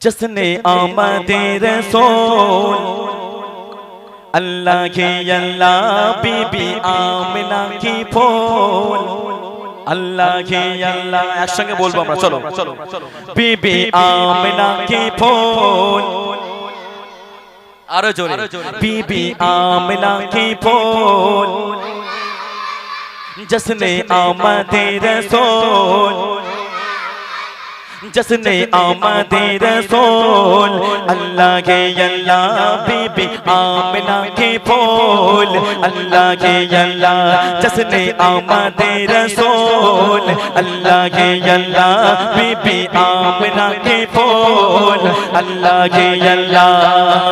जश्ने आमदे रसूल अल्लाह के अल्लाह बीबी आमिना की फूल अल्लाह के अल्लाह एक संगे बोलबो আমরা चलो बीबी आमिना की फूल आरो जोरे बीबी आमिना की फूल जश्ने आमदे रसूल जश्ने आमदे रसूल अल्लाह के अल्लाह बीबी आमिना की फूल अल्लाह के अल्लाह जश्ने आमदे रसूल अल्लाह के अल्लाह बीबी आमिना की फूल अल्लाह के अल्लाह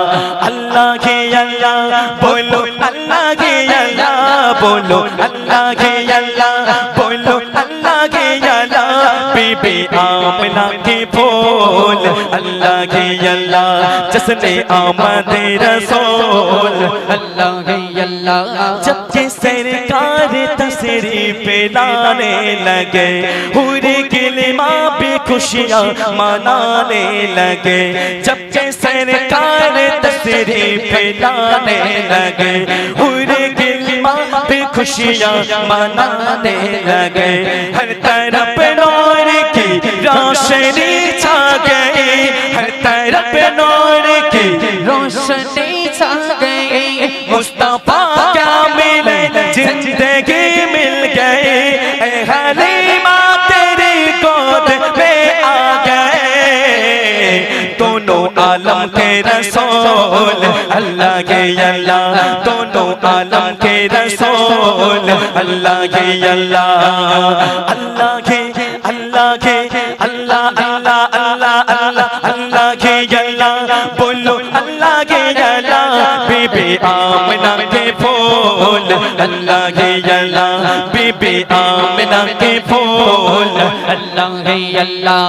बोलो अल्लाह के अल्लाह बोलो अल्लाह के अल्लाह बोलो अल्लाह के अल्लाह बीबी आमिना की फूल अल्लाह के अल्लाह जश्ने आमदे रसूल अल्लाह के अल्लाह जब के सरकार तशरीफ लाने लगे पूरे गिलमा भी खुशियां मनाने लगे जब के सरकार तशरीफ लाने लगे पूरे गिलमा भी खुशियां मनाने लगे हर तरफ नूर की रोशनी छा गई हर तरफ नूर की रोशनी छा गई मुस्तफा क्या मिले जिंदगी मिल गई ऐ हलीमा तेरी गोद में आ गए दोनों आलम के रसूल अल्लाह के अल्लाह दोनों आलम के रसूल अल्लाह के अल्लाह अल्लाह के अल्लाह के अल्लाह अल्लाह अल्लाह अल्लाह अल्लाह के अल्लाह बोलो अल्लाह के अल्लाह बीबी आमिना के फूल अल्लाह के अल्लाह बीबी आमिना के फूल अल्लाह के अल्लाह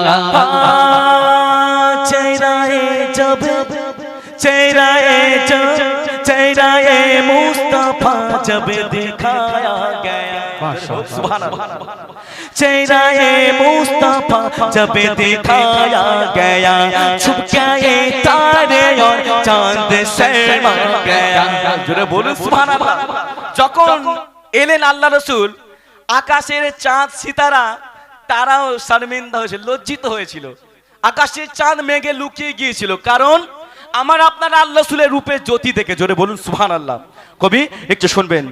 चेहराए मुस्तफा जब दिखाया गया सुभान अल्लाह चेहराए मुस्तफा जब दिखाया गया छुप गए तारे और चांद शर्मा गया जोरे बोलুন সুবহানাল্লাহ যখন এলেন আল্লাহ রাসূল আকাশের চাঁদ সিতারা তারাও শর্মিন্দা হয়েছিল লজ্জিত হয়েছিল আকাশের চাঁদ মেঘে লুকিয়ে গিয়েছিল কারণ আমার আপনার আল্লাহ রাসূলের রূপে জ্যোতি দেখে জোরে বলুন সুবহানাল্লাহ কবি একটু শুনবেন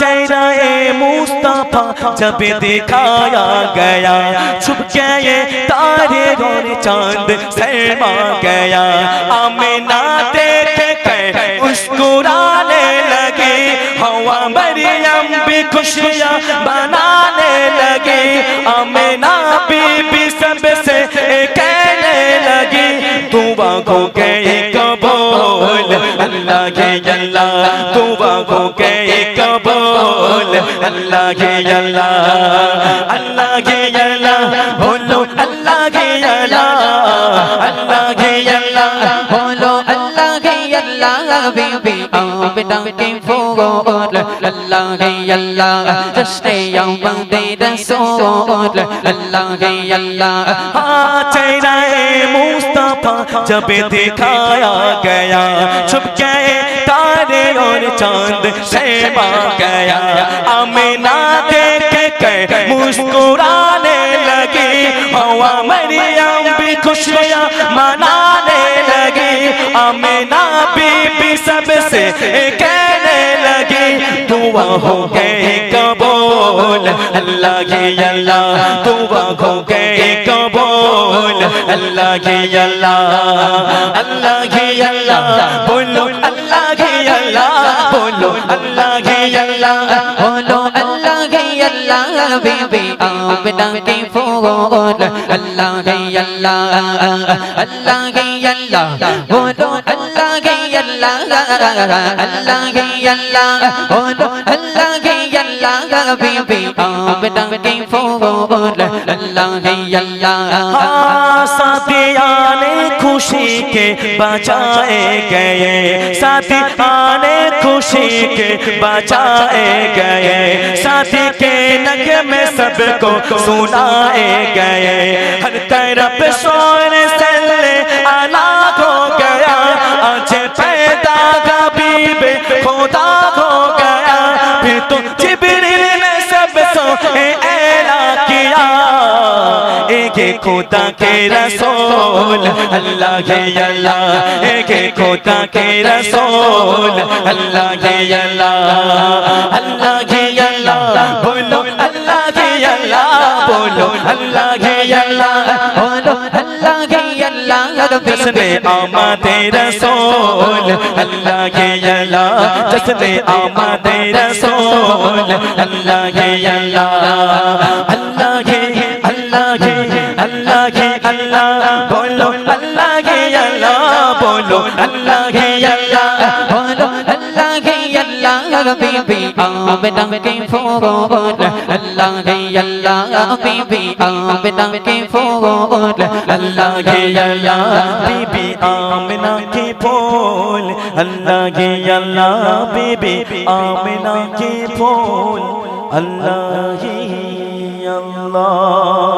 चेहराए मुस्तफा जब दिखाया गया छुप गए तारे और चांद शर्मा गया आमिना देख के मुस्कुराने लगी हवा मरियम भी खुशियां मनाने लगी आमिना बीबी सबसे कहने लगी दुआ को गए कबूल अल्लाह के अल्लाह दुआ को गए कबूल अल्लाह के अल्लाह अल्लाह के अल्लाह बोलो अल्लाह के अल्लाह अल्लाह के अल्लाह बोलो अल्लाह के अल्लाह बीबी आमिना की फूल अल्लाह के अल्लाह जश्ने आमदे रसूल अल्लाह के अल्लाह चेहराए मुस्तफा जब दिखाया गया छुप गए तारे और चांद शर्मा गया आमिना देख के मुस्कुराने लगी हवा मरियम भी खुशियां मनाने लगी आमिना बीबी सबसे कहने लगी दुआ हो गए कबूल अल्लाह के अल्लाह दुआ हो गए कबूल अल्लाह के अल्लाह के अल्लाह बोलो अल्लाह के अल्लाह बोलो अल्लाह के अल्लाह बोलो अल्लाह के अल्लाह बीबी आमिना की फूल अल्लाह के अल्लाह अल्लाह के अल्लाह बोलो अल्लाह के अल्लाह अल्लाह के अल्लाह बोलो अल्लाह के अल्लाह बीबी आमिना की फूल अल्लाह के अल्लाह साथियाने खुशी के बचाए गए साथियाने खुशी के बचाए गए साथी के नगमे सबको सुनाए गए हर तरफ शोर तो जिब्रील ने सबको ऐला किया, एक खुदा के रसूल अल्लाह के अल्लाह, एक खुदा के रसूल अल्लाह के अल्लाह, अल्लाह के अल्लाह बोलो, अल्लाह के अल्लाह बोलो, अल्लाह के अल्लाह बोलो, अल्लाह के अल्लाह जश्न आमद रसूल अल्लाह के अल्लाह, जश्न आमद रसूल अल्लाह के अल्लाह, अल्लाह के अल्लाह के अल्लाह के अल्लाह बोलो, अल्लाह के अल्लाह बोलो, अल्लाह के अल्लाह बोलो, अल्लाह के अल्लाह बीबी आमिना के फूल, अल्लाह के अल्लाह बीबी आमिना के फूल, अल्लाह के अल्लाह बीबी आमिना के फूल, अल्लाह के अल्लाह बीबी आमिना के फूल, अल्लाह ही अल्लाह।